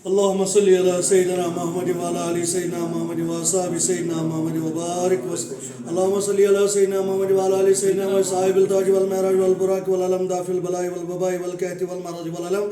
اللهم صل على سيدنا محمد وعلى ال سيدنا محمد وصحبه سيدنا محمد وبارك وسلم. اللهم صل على سيدنا محمد وعلى ال سيدنا وصحبه التاج والمعراج والبراق والعلم دافع البلاء والبباء والكهف والمرض والعلم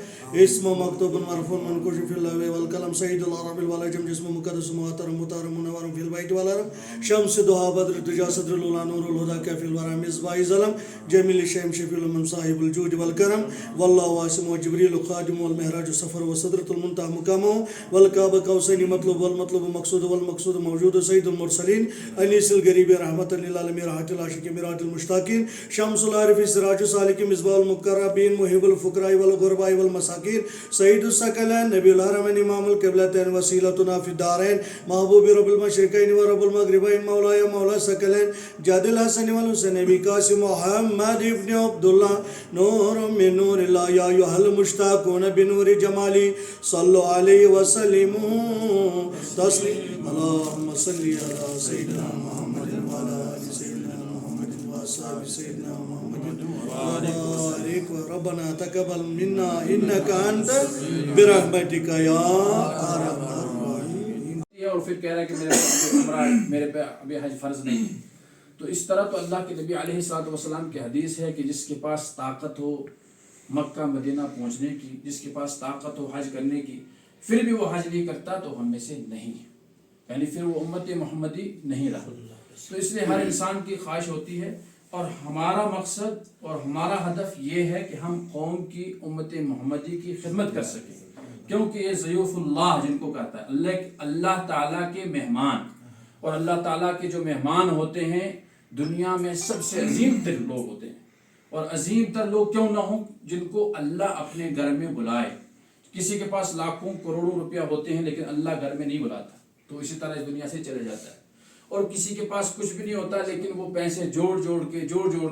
اسم مكتوب مرفوع منكوش في اللوح والقلم سيد العرب والعجم جسم مقدس محترم مطهر منور في البيت والحرم شمس ضحى بدر الدجى صدر الأولى نور الهدى كافي الورى مصباح الظلم جميل الشيم شفيع الأمم صاحب الجود والكرم والله واسم وجبريل خادم والمهراج السفر وصدرة المنتهى مقامه والكعبة قوسين مطلوب والمطلوب مقصود والمقصود موجود سيد المرسلين أنيس القريب رحمة للعالمين راحة العاشقين ميراث المشتاقين شمس العارف سراج السالك مصباح المقربين محب الفقراء والغرباء والمساكين سيد الثقلين نبي الحرمين إمام القبلتين وسيلتنا في الدارين محبوب رب المشرقين ورب المغربين مولاي مولا الثقلين جاد الحسن والحسين نبي قاسم محمد ابن عبد الله نور من نور الله يا أيها المشتاقون بنور جمالي صلوا عليه وسلموا تسليما. اللهم صل على سيدنا محمد وعلى آل سيدنا محمد وأصحاب سيدنا محمد وبارك ربنا تقبل منا إنك أنت برحمتك يا أرحم الراحمين. اور پھر کہہ رہا ہے کہ میرے پہ ابھی حج فرض نہیں. تو اس طرح تو اللہ کے نبی علیہ الصلوۃ والسلام کی حدیث ہے کہ جس کے پاس طاقت ہو مکہ مدینہ پہنچنے کی، جس کے پاس طاقت ہو حج کرنے کی، پھر بھی وہ حج نہیں کرتا تو ہم میں سے نہیں، یعنی پھر وہ امت محمدی نہیں رہا. تو اس لیے ہر انسان کی خواہش ہوتی ہے اور ہمارا مقصد اور ہمارا ہدف یہ ہے کہ ہم قوم کی امت محمدی کی خدمت کر سکیں، کیونکہ یہ ضیوف اللہ جن کو کہتا ہے اللہ تعالیٰ کے مہمان. اور اللہ تعالیٰ کے جو مہمان ہوتے ہیں دنیا میں سب سے عظیم تر لوگ ہوتے ہیں. اور عظیم تر لوگ کیوں نہ ہوں جن کو اللہ اپنے گھر میں بلائے. کسی کے پاس لاکھوں کروڑوں روپیہ ہوتے ہیں لیکن اللہ گھر میں نہیں بلاتا تو اسی طرح اس دنیا سے چلے جاتا ہے. اور کسی کے پاس کچھ بھی نہیں ہوتا لیکن وہ پیسے جوڑ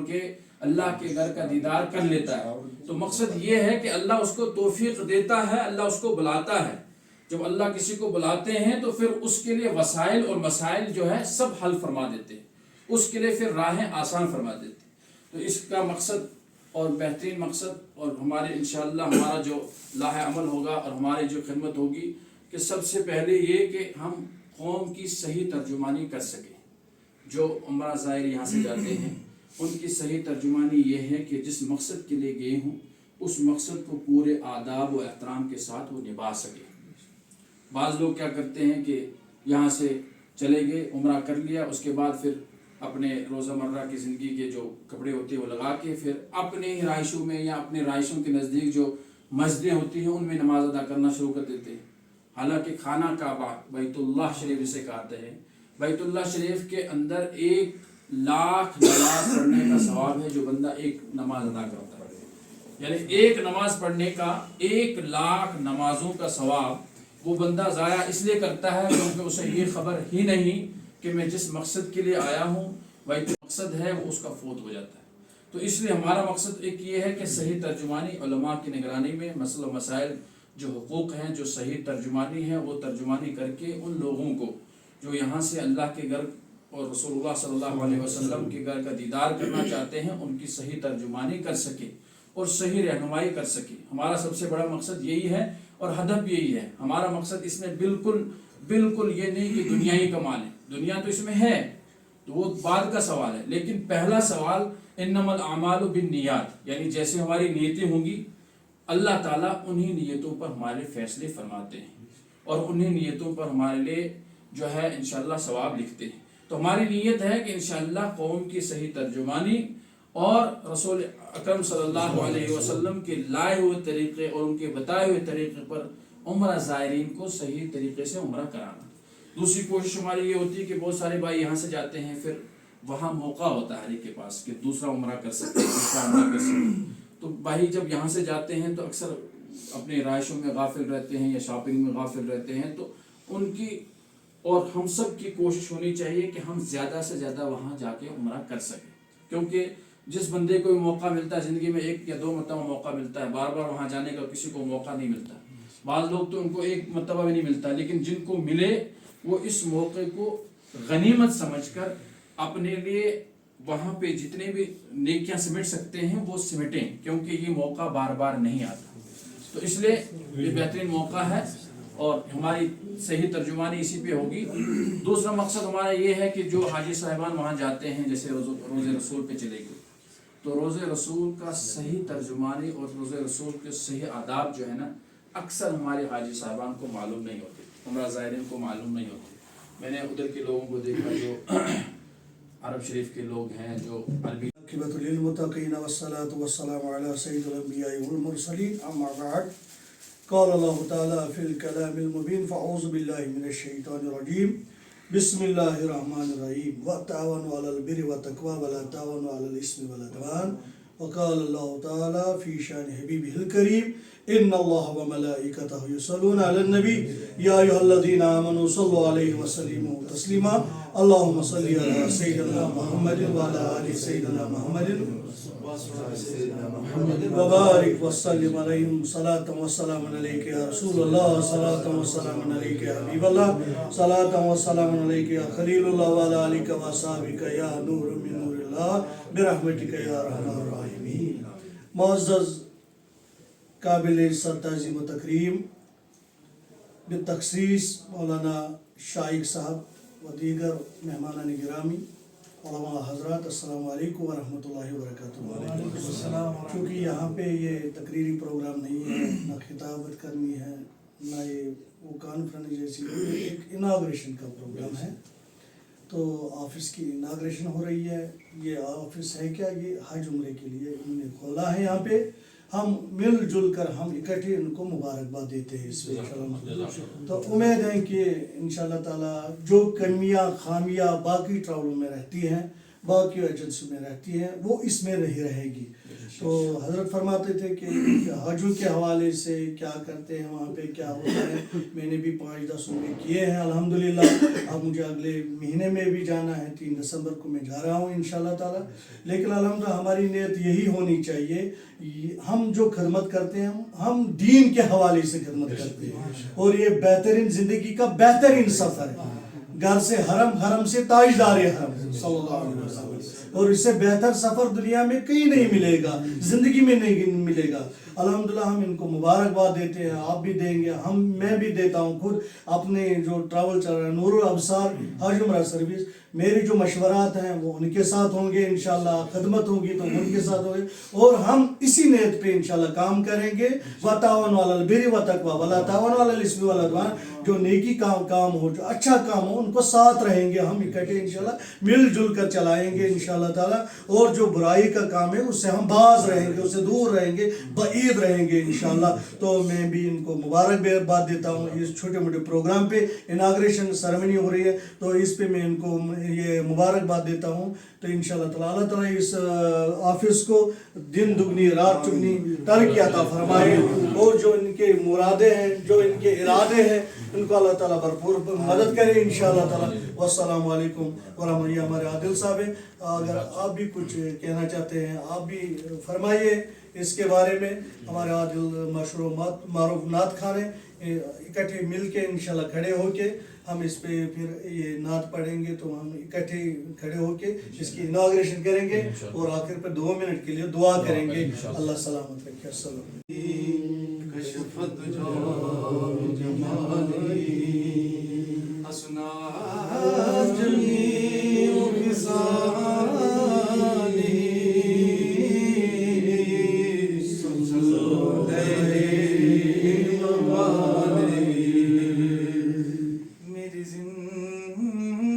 کے اللہ کے گھر کا دیدار کر لیتا ہے. تو مقصد یہ ہے کہ اللہ اس کو توفیق دیتا ہے، اللہ اس کو بلاتا ہے. جب اللہ کسی کو بلاتے ہیں تو پھر اس کے لیے وسائل اور مسائل جو ہے سب حل فرما دیتے ہیں، اس کے لیے پھر راہیں آسان فرما دیتے ہیں. تو اس کا مقصد اور بہترین مقصد اور ہمارے انشاءاللہ ہمارا جو لاہ عمل ہوگا اور ہماری جو خدمت ہوگی کہ سب سے پہلے یہ کہ ہم قوم کی صحیح ترجمانی کر سکیں. جو عمرہ زائر یہاں سے جاتے ہیں ان کی صحیح ترجمانی یہ ہے کہ جس مقصد کے لیے گئے ہوں اس مقصد کو پورے آداب و احترام کے ساتھ وہ نبھا سکیں. بعض لوگ کیا کرتے ہیں کہ یہاں سے چلے گئے، عمرہ کر لیا، اس کے بعد پھر اپنے روزہ مرہ کی زندگی کے جو کپڑے ہوتے ہیں وہ لگا کے پھر اپنے رہائشوں میں یا اپنے رہائشوں کے نزدیک جو مسجدیں ہوتی ہیں ان میں نماز ادا کرنا شروع کر دیتے ہیں. حالانکہ خانہ کعبہ بیت اللہ شریف جسے کہتے ہیں، بیت اللہ شریف کے اندر 1,00,000 نماز پڑھنے کا ثواب ہے جو بندہ ایک نماز ادا کرتا ہے. یعنی ایک نماز پڑھنے کا 1,00,000 نمازوں کا ثواب وہ بندہ ضائع اس لیے کرتا ہے کیونکہ اسے یہ خبر ہی نہیں کہ میں جس مقصد کے لیے آیا ہوں وہی مقصد ہے وہ اس کا فوت ہو جاتا ہے. تو اس لیے ہمارا مقصد ایک یہ ہے کہ صحیح ترجمانی علماء کی نگرانی میں مسئلہ و مسائل جو حقوق ہیں جو صحیح ترجمانی ہے وہ ترجمانی کر کے ان لوگوں کو جو یہاں سے اللہ کے گھر اور رسول اللہ صلی اللہ علیہ وسلم کے گھر کا دیدار کرنا چاہتے ہیں ان کی صحیح ترجمانی کر سکے اور صحیح رہنمائی کر سکے. ہمارا سب سے بڑا مقصد یہی ہے اور ہدف یہی ہے. ہمارا مقصد اس میں بالکل یہ نہیں کہ دنیا ہی کما لیں، دنیا تو اس میں ہے تو وہ بعد کا سوال ہے، لیکن پہلا سوال انما الاعمال بالنیات، یعنی جیسے ہماری نیتیں ہوں گی اللہ تعالیٰ انہی نیتوں پر ہمارے فیصلے فرماتے ہیں اور انہی نیتوں پر ہمارے لیے جو ہے انشاءاللہ ثواب لکھتے ہیں. تو ہماری نیت ہے کہ انشاءاللہ قوم کی صحیح ترجمانی اور رسول اکرم صلی اللہ علیہ وسلم کے لائے ہوئے طریقے اور ان کے بتائے ہوئے طریقے پر عمرہ زائرین کو صحیح طریقے سے عمرہ کرانا. دوسری کوشش ہماری یہ ہوتی ہے کہ بہت سارے بھائی یہاں سے جاتے ہیں پھر وہاں موقع ہوتا ہے ہر ایک کے پاس کہ دوسرا عمرہ کر سکتے ہیں، دوسرا عمرہ کر سکتے ہیں. تو بھائی جب یہاں سے جاتے ہیں تو اکثر اپنے رہائشوں میں غافل رہتے ہیں یا شاپنگ میں غافل رہتے ہیں. تو ان کی اور ہم سب کی کوشش ہونی چاہیے کہ ہم زیادہ سے زیادہ وہاں جا کے عمرہ کر سکیں، کیونکہ جس بندے کو موقع ملتا ہے زندگی میں 1 یا 2 مرتبہ موقع ملتا ہے، بار بار وہاں جانے کا کسی کو موقع نہیں ملتا. بعض لوگ تو ان کو 1 مرتبہ بھی نہیں ملتا، لیکن جن کو ملے وہ اس موقع کو غنیمت سمجھ کر اپنے لیے وہاں پہ جتنے بھی نیکیاں سمٹ سکتے ہیں وہ سمٹیں، کیونکہ یہ موقع بار بار نہیں آتا. تو اس لیے یہ بہترین موقع ہے اور ہماری صحیح ترجمانی اسی پہ ہوگی. دوسرا مقصد ہمارا یہ ہے کہ جو حاجی صاحبان وہاں جاتے ہیں، جیسے روز رسول پہ چلے گئے، تو روز رسول کا صحیح ترجمانی اور روز رسول کے صحیح آداب جو ہے نا، اکثر ہمارے حاجی صاحبان کو معلوم نہیں ہوتے، عمرہ زائرین کو معلوم نہیں ہوتے. میں نے ادھر کے لوگوں کو دیکھا جو عرب شریف کے لوگ ہیں، جو عربی. عاقبۃ للمتقین والصلاة والسلام علی سید الانبیاء والمرسلین، اما بعد. قال اللہ تعالی فی الکلام المبین، فاعوذ باللہ من الشیطان الرجیم، بسم اللہ الرحمن الرحیم، وتعاونوا علی البر والتقوی ولا تعاونوا علی الاثم والعدوان. وقال اللہ تعالی فی شان حبیبہ الکریم، ان اللہ وملائکتہ یصلون علی النبی یا ایھا الذین آمنوا صلوا علیہ وسلموا تسلیما. اللہم صلی علی سیدنا محمد وعلی آل سیدنا محمد وبارک وسلم علیہم. صلاۃ و سلام علیک یا رسول اللہ، صلاۃ و سلام علیک یا حبیب اللہ، صلاۃ و سلام علیک یا خلیل اللہ، وعلی آلک و اصحابک یا نور من نور اللہ، برحمتک یا ارحم الراحمین. معزز قابل عزت تعظیم و تکریم، بالتخصیص مولانا شائق صاحب و دیگر مہمانان گرامی، علماء حضرات، السلام علیکم ورحمۃ اللہ وبرکاتہ. چونکہ یہاں پہ یہ تقریری پروگرام نہیں ہے، نہ خطابت کرنی ہے، نہ یہ وہ کانفرنس جیسی، ایک اناگریشن کا پروگرام ہے. تو آفس کی اناگریشن ہو رہی ہے. یہ آفس ہے کیا، یہ حج عمرے کے لیے انہوں نے کھولا ہے. یہاں پہ ہم مل جل کر ہم اکٹھے ان کو مبارکباد دیتے ہیں اس میں. تو امید ہے کہ انشاءاللہ تعالیٰ جو کمیاں خامیاں باقی ٹراولوں میں رہتی ہیں، باقی ایجنسی میں رہتی ہیں، وہ اس میں نہیں رہے گی. تو حضرت فرماتے تھے کہ حجوں کے حوالے سے کیا کرتے ہیں، وہاں پہ کیا ہوتا ہے. میں نے بھی 5-10 عمرے کیے ہیں الحمدللہ. اب مجھے اگلے مہینے میں بھی جانا ہے، 3 دسمبر کو میں جا رہا ہوں انشاءاللہ تعالیٰ. لیکن الحمدللہ ہماری نیت یہی ہونی چاہیے، ہم جو خدمت کرتے ہیں ہم دین کے حوالے سے خدمت کرتے ہیں، اور یہ بہترین زندگی کا بہترین سفر ہے. گھر سے حرم، حرم سے تاجدار حرم صلی اللہ علیہ وسلم. اور اس سے بہتر سفر دنیا میں کہیں نہیں ملے گا، زندگی میں نہیں ملے گا. الحمدللہ ہم ان کو مبارکباد دیتے ہیں، آپ بھی دیں گے، میں بھی دیتا ہوں. خود اپنے جو ٹریول چل رہا ہے نور الابصار حج عمرہ سروس، میری جو مشورات ہیں وہ ان کے ساتھ ہوں گے انشاءاللہ، خدمت ہوگی تو ان کے ساتھ ہوں گے، اور ہم اسی نیت پہ انشاءاللہ کام کریں گے. وَتَعَاوَنُوا عَلَى الْبِرِّ وَالتَّقْوَىٰ وَلَا تَعَاوَنُوا عَلَى الْإِثْمِ وَالْعُدْوَانِ. جو نیکی کام ہو، جو اچھا کام ہو، ان کو ساتھ رہیں گے ہم اکٹھے انشاءاللہ، مل جل کر چلائیں گے انشاءاللہ تعالیٰ. اور جو برائی کا کام ہے اس سے ہم باز رہیں گے، اس سے دور رہیں گے، بعید رہیں گے انشاءاللہ. تو میں بھی ان کو مبارکباد دیتا ہوں. اس چھوٹے موٹے پروگرام پہ اناگریشن سرمنی ہو رہی ہے، تو اس پہ میں ان کو یہ مبارکباد دیتا ہوں. تو انشاءاللہ تعالیٰ اللہ تعالیٰ اس آفس کو دن دگنی رات چگنی ترقی عطا فرمائے، اور جو ان کے مرادیں ہیں، جو ان کے ارادے ہیں، ان کو اللہ تعالیٰ بھرپور مدد کرے انشاءاللہ تعالیٰ. والسلام علیکم ورحمۃ اللہ. ہمارے عادل صاحب ہیں، اگر آپ بھی کچھ کہنا چاہتے ہیں آپ بھی فرمائیے اس کے بارے میں. ہمارے عادل مشہور معروف نعت خان ہیں، اکٹھے مل کے انشاءاللہ کھڑے ہو کے ہم اس پہ پھر یہ نعت پڑھیں گے. تو ہم اکٹھے کھڑے ہو کے اس کی اناگریشن کریں گے، اور آخر پہ 2 منٹ کے لیے دعا کریں گے. اللہ سلامت رکھے. السلام کشفت جو جمالی حسنا جمیع خصالی میری زندگی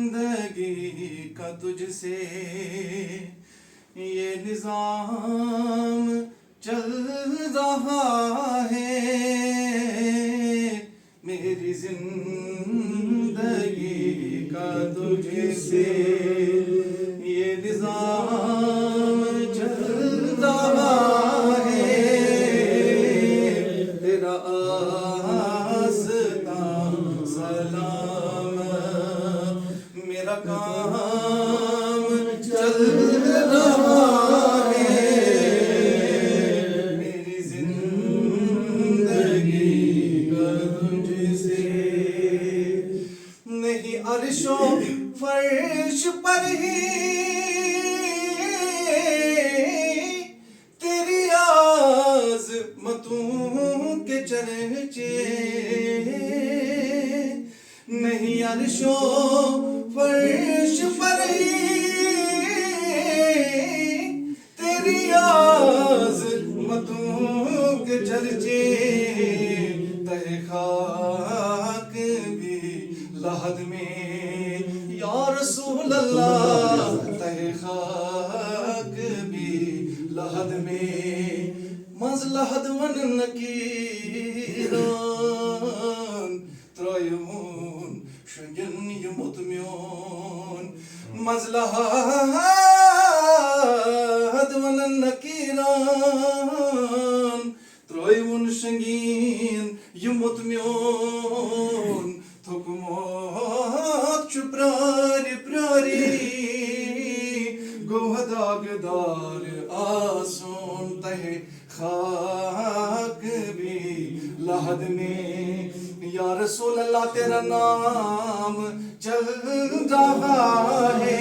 کا تجھ سے یہ نظام چل رہا ہے. میری زندگی کا تجھ سے یہ نظام چل رہا ہے. تیرا آستان سلامت، میرا کام چل رہا ہے. میری زندگی کا تجھ سے نہیں، عرش و فرش پر ہی عرشوں فرش پر تیری عظمتوں کے چرچے تہ خاک بھی لحد میں یا رسول اللہ تہ خاک بھی لحد میں مز لحد ون نکیران ترایون شنگن یمت میون مز لحد ون نکیران ترایون شنگین یمت میون تھکمات چھ پراری پراری گوہ داغدار آسون تہ خاک بھی لحد میں یا رسول اللہ تیرا نام چل رہا ہے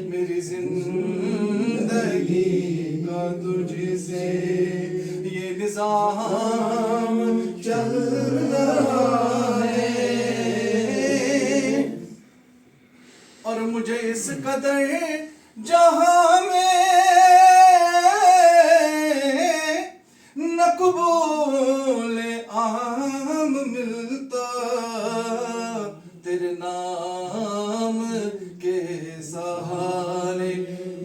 میری زندگی کا تجھ سے یہ نظام چل رہا ہے اور مجھے اس قدر جہاں میں نہ قبول عام ملتا تیرے نام کے سہارے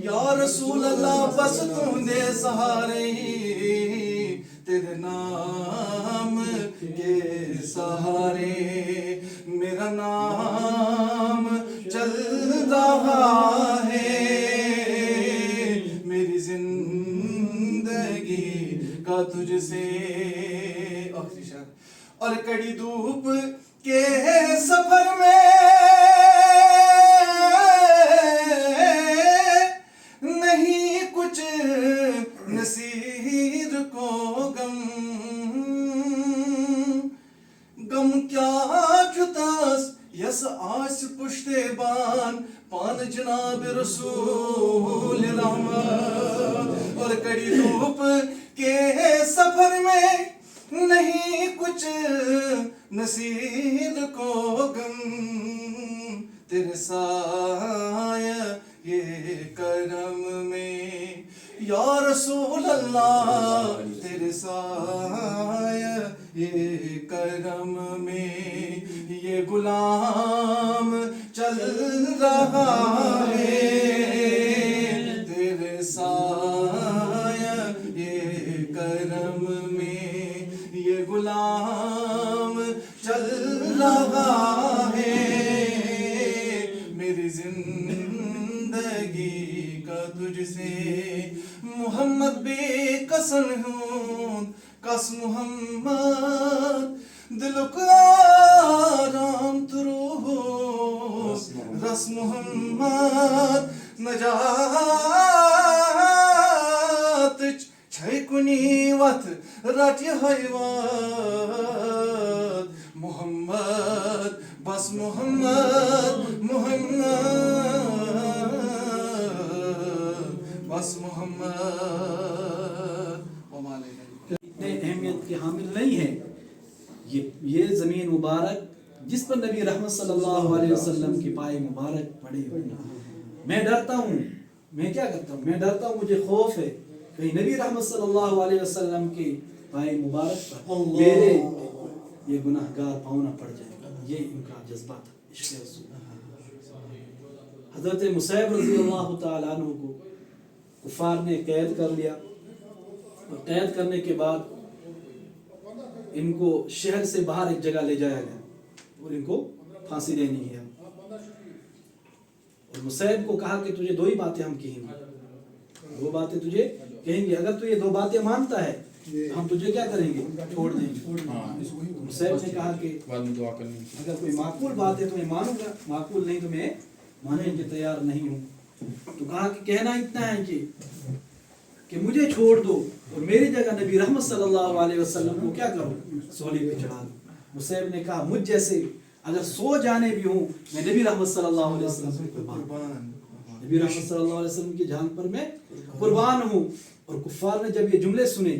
یا رسول اللہ بس تم دے سہارے تیرے نام کے سہارے میرا نام چل رہا ہے میری زندگی کا تجھ سے آخری شعر اور کڑی دھوپ کے سفر میں نہیں کچھ نصیر کو غم کیا جتاس یس آس پشتے بان پان جناب رسول رحمت اور کڑی دھوپ کے سفر میں نہیں کچھ نصیر کو غم تیرے سایہ یہ کرم میں یا رسول اللہ تیرے سایہ یہ کرم میں یہ غلام چل رہا ہے تیرے سایہ یہ کرم میں یہ غلام چل رہا ہے میری زندگی کا تجھ سے محمد بے قسم ہوں کس محمد دل کو آرام ترو رس محمد نجات چھے کنی وقت رٹ حیوات محمد بس محمد محمد بس محمد اتنے اہمیت کے حامل نہیں ہے یہ زمین مبارک جس پر نبی رحمت صلی اللہ علیہ وسلم کے پائے مبارک پڑے ہوئے میں ڈرتا ہوں میں کیا کرتا ہوں میں ڈرتا ہوں مجھے خوف ہے کہیں نبی رحمت صلی اللہ علیہ وسلم کے پائے مبارک پر میرے یہ گناہگار پاؤں نہ پڑ جائے یہ ان کا جذبہ تھا عشق رسول حضرت مصعب رضی اللہ تعالیٰ عنہ کو کفار نے قید کر لیا اور قید کرنے کے بعد ان کو شہر سے باہر ایک جگہ لے جایا گیا اور ان کو پھانسی دینی ہے اور مصعب کو کہا کہ تجھے دو ہی باتیں ہم کہیں گے دو باتیں تجھے کہیں گے اگر تو یہ دو باتیں مانتا ہے ہم تجھے کیا کریں گے چھوڑ دیں گے مصعب نے کہا کہ اگر کوئی معقول بات ہے تو میں مانوں گا معقول نہیں تو میں ماننے کے تیار نہیں ہوں تو کہا کہ کہنا اتنا ہے کہ مجھے چھوڑ دو اور میری جگہ نبی رحمت صلی اللہ علیہ وسلم کو کیا کرو سولی پہ چڑھا دو مصعب نے کہا مجھ جیسے اگر سو جانے بھی ہوں میں نبی رحمت صلی اللہ علیہ وسلم کو قربان نبی رحمت صلی اللہ علیہ وسلم کی جان پر میں قربان ہوں اور کفار نے جب یہ جملے سنے